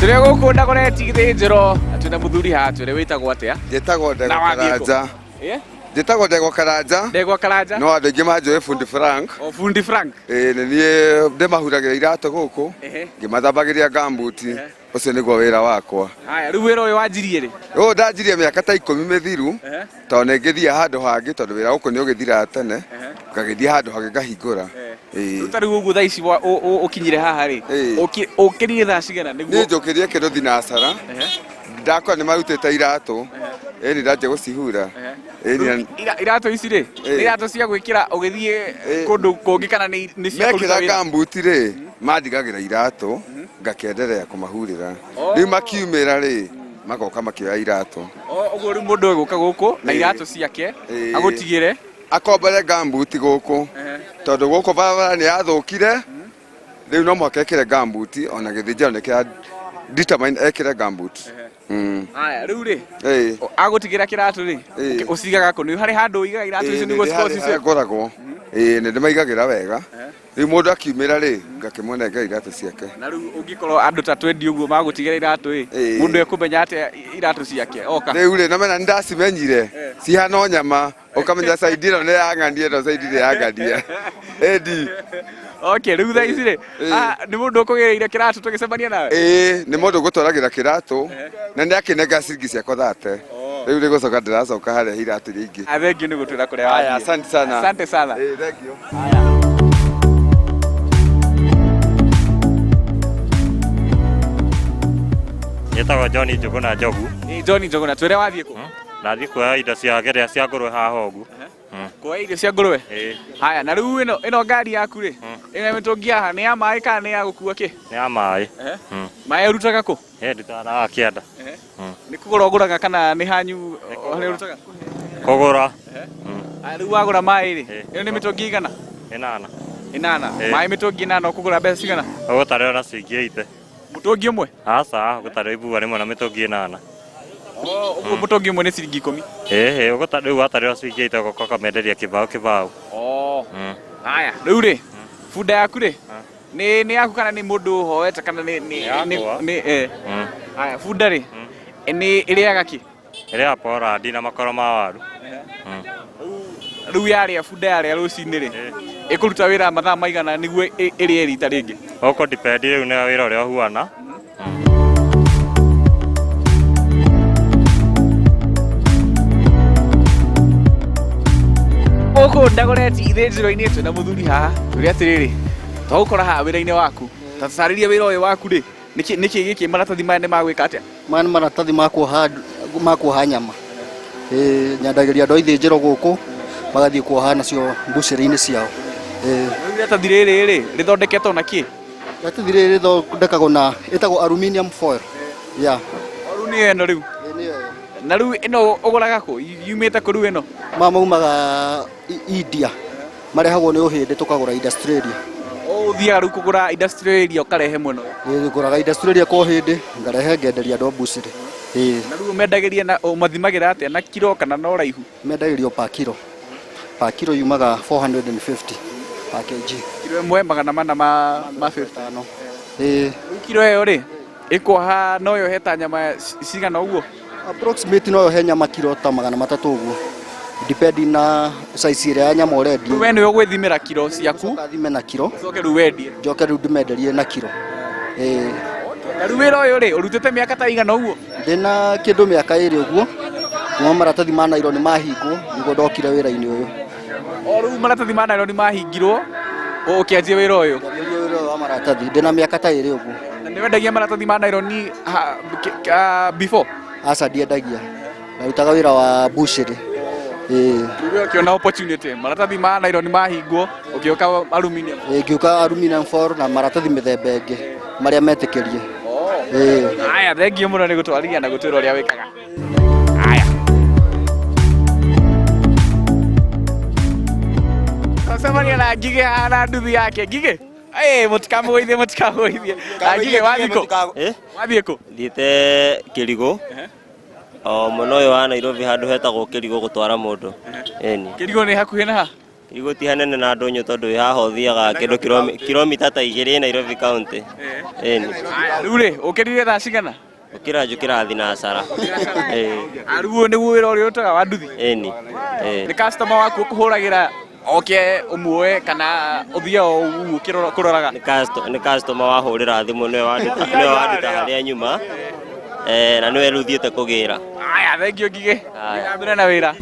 Tũrĩ gũkũ Dagoretti gĩthĩnjĩro twĩna mũthuri haha twĩre wĩtagwo atĩa? Njĩtagwo Ndegwa Karanja. Njĩtagwo Ndegwa Karanja. Ndegwa Karanja. No andũ aingĩ manjũĩ Fundi Frank. O Fundi Frank. Nĩ niĩ ndĩmahuragĩra iratũ gũkũ. Ngĩmathambagĩria gambuti. Ũcio nĩguo wĩra wakwa. Haya, rĩu wĩra ũyũ wanjirie rĩ? Ũyũ ndanjirie mĩaka ta 10 mĩthiru. Tondũ nĩngĩthiĩ handũ hangĩ tondũ wĩra gũkũ nĩ ũgĩthiraga tene. Ngagĩthiĩ handũ hangĩ ngahingũra. Rĩu ta rĩu ũguo thaa ici ũkinyire haha rĩ? Ũkĩrire thaa cigana nĩguo? Niĩ njũkĩrire kĩndũ thinacara. Ndakora nĩ marutĩte iratũ. Ĩni ndanjia gũcihura. Iratũ ici rĩ? Nĩ iratũ cia gwĩkĩra ũgĩthiĩ kũndũ kũngĩ kana nĩ cia kũruta wĩra? Mekĩra gambuti rĩ, mandigagĩra iratũ, ngakĩenderea kũmahurĩra. Rĩu makiumĩra rĩ, magoka makĩoya iratũ. Ũguo rĩu mũndũ ũyũ gũka gũkũ na iratũ ciake agũtigĩre akombere gambuti gũkũ. Tondũ gũkũ barabara nĩ yathũkire. Rĩu no mũhaka ekĩre gambuti ona gĩthĩnjĩro nĩ kĩa determine ekĩre gambuti. Haya, rĩu rĩ agũtigĩra kĩratũ rĩ ũcigaga kũ? Nĩ harĩ handũ ũigaga iratũ icio nĩguo cikorwo ci safe? Ngoragwo nĩ ndĩmaigagĩra wega. Rĩu mũndũ akiumĩra rĩ ngakĩmũnengera iratũ ciake. Na rĩu ũngĩkorwo andũ ta 20 ũguo magũtigĩra iratũ ĩ mũndũ ekũmenya atĩa iratũ ciake oka? Rĩu rĩ namena nĩndacimenyire cihana nyama ũkamenya saidi ĩno nĩ yang'ania ĩno saidi nĩ yang'ania. Ĩndi. Okay, rĩu thaa ici rĩ nĩ mũndũ ũkũgĩrĩire kĩratũ tũgĩcemania nawe? Nĩ mũndũ ũgũtwaragĩra kĩratũ na nĩ akĩnenga ciringi ciakwa 30. Rĩu nĩ gũcoka ndĩracoka harĩa iratũ rĩingĩ. Thengiũ nĩ gũtwĩra kũrĩa wathiĩ. Asante sana. Asante sana. Thengiũ. Njĩtagwo John Njũgũna Njogu. John Njũgũna, twĩre wathiĩ kũ? Ndathiĩ kuoya indo cia gerea cia ngũrwe haha ũguo. Kuoya irio cia ngũrwe? Haya, na rĩu ĩno ngari yaku rĩ ĩno mĩtũngi haha nĩ ya maĩ kana nĩ ya gũkua kĩ? Nĩ ya maĩ. Maĩ ũrutaga kũ? Ndutaga na Kĩanda. Nĩ kũgũra ũgũraga kana nĩ hanyu harĩa ũrutaga? Kũgũra. Rĩu wagũra maĩ rĩ ĩno nĩ mĩtũngi igana? 8. 8. Maĩ mĩtũngi 8 ũkũgũra mbeca cigana? Ũgũtarĩrwo na ciringi 80. Mũtũngi ũmwe? Aca, ũgũtarĩrwo ibuga rĩmwe na mĩtũngi 8. Ũguo mũtũngi ũmwe nĩ ciringi 10? Rĩu watarĩrwo ciringi 80 ũgoka ũkamenderia kĩbaũ. Haya, rĩu rĩ bunda yaku rĩ nĩ yaku kana nĩ mũndũ ũhoete kana nĩ haya, bunda rĩ nĩ ĩrĩaga kĩ? Ĩrĩaga porandi na makoro ma waru. Rĩu yarĩa bunda yarĩa rũcinĩ rĩ ĩkũruta wĩra mathaa maigana nĩguo ĩrĩe rita rĩngĩ? Ũkũ depend rĩu nĩ wĩra ũrĩa ũhuana. Gũkũ Dagoretti ithĩnjĩro-inĩ twĩna mũthuri haha tũrĩ atĩrĩrĩ twagũkora haha wĩra-inĩ waku ta tarĩria wĩra ũyũ waku rĩ nĩkĩ gĩkĩ maratathi maya nĩ magwĩka atĩa? Maya nĩ maratathi ma kuoha nyama. Nyandagĩria andũ a ithĩnjĩro gũkũ magathiĩ kuoha nacio mbucĩrĩ-inĩ ciao. Iratathi rĩrĩ rĩ rĩthondeketwo na kĩ? Iratathi rĩrĩ rĩthondekagwo na ĩtagwo aluminium foil. Rĩu nĩyo ĩno rĩu? Na rĩu ĩno ũgũraga kũ? Yumĩte kũ rĩu ĩno? Maumaga India marehagwo nĩ ũhĩndĩ tũkagũra Australia. Ũthiaga rĩu kũgũra Australia ũkarehe mwena ũyũ? Ngũraga Australia kwa ũhĩndĩ ngarehe ngenderia andũ a mbucĩrĩ. Na rĩu mendagĩria na ũmathimagĩra atĩa na kiro kana na ũraihu? Mendagĩrio pa kiro. Pa kiro yumaga 450 pa kg. Kiro ĩmwe 400 ma 50. Kiro ĩyo rĩ ĩkuoha no yohe ta nyama cigana ũguo? Approximate no yohe nyama kiro ta 300 ũguo. Depend na size ĩrĩa ya nyama ũrendia. Rĩu we nĩwe ũgwĩthimĩra kiro ciaku? Ũgathime na kiro. Ũcoke rĩu wendie? Njoke rĩu ndĩmenderie na kiro. Na rĩu wĩra ũyũ rĩ ũrutĩte mĩaka ta igana ũguo? Ndĩna kĩndũ mĩaka 2 ũguo. Kuma maratathi ma naironi mahingwo nĩguo ndokire wĩra-inĩ ũyũ. Rĩu maratathi ma naironi mahingirwo ũkĩanjia wĩra ũyũ? Wĩra ũyũ wa maratathi ndĩna mĩaka ta 2 ũguo. Na nĩ wendagia maratathi ma naironi before? Aca ndiendagia. Narutaga wĩra wa mbucĩrĩ. Rĩu ũkĩona opportunity maratathi ma naironi mahingwo ũkĩũka aluminium? Ngĩũka aluminium foil na maratathi mĩthemba ĩngĩ marĩa metĩkĩrie. Haya, thengiũ mũno nĩ gũtwarithia na gũtwĩra ũrĩa wĩkaga. Haya. Twacemania na Ngigĩ haha na nduthi yake. Ngigĩ? Mũtikamũgũithie. Ngigĩ wathiĩ kũ? Wathiĩ kũ? Thiĩte Kĩrigũ. Mwena ũyũ wa Nairobi handũ hetagwo Kĩrigũ gũtwara mũndũ. Kĩrigũ nĩ hakuhĩ na ha? Kirigo ti hanene na ndonyo tondu haha uthiaga kindu kilomita ta 2 Nairobi county. Eni. Riu ri ukirire thaa cigana? Ukira njukira thinacara. Riu niguo wira uria utaga wa nduthi? Eni. Ni customer waku ukuhuragira oke umuoe kana uthia uguo kuroraga? Ni customer wahurira thimu niwe waduta haria nyuma. Na niwe ruthiete kugira. Aya, thank you Ngige. Aya, mbere na wira.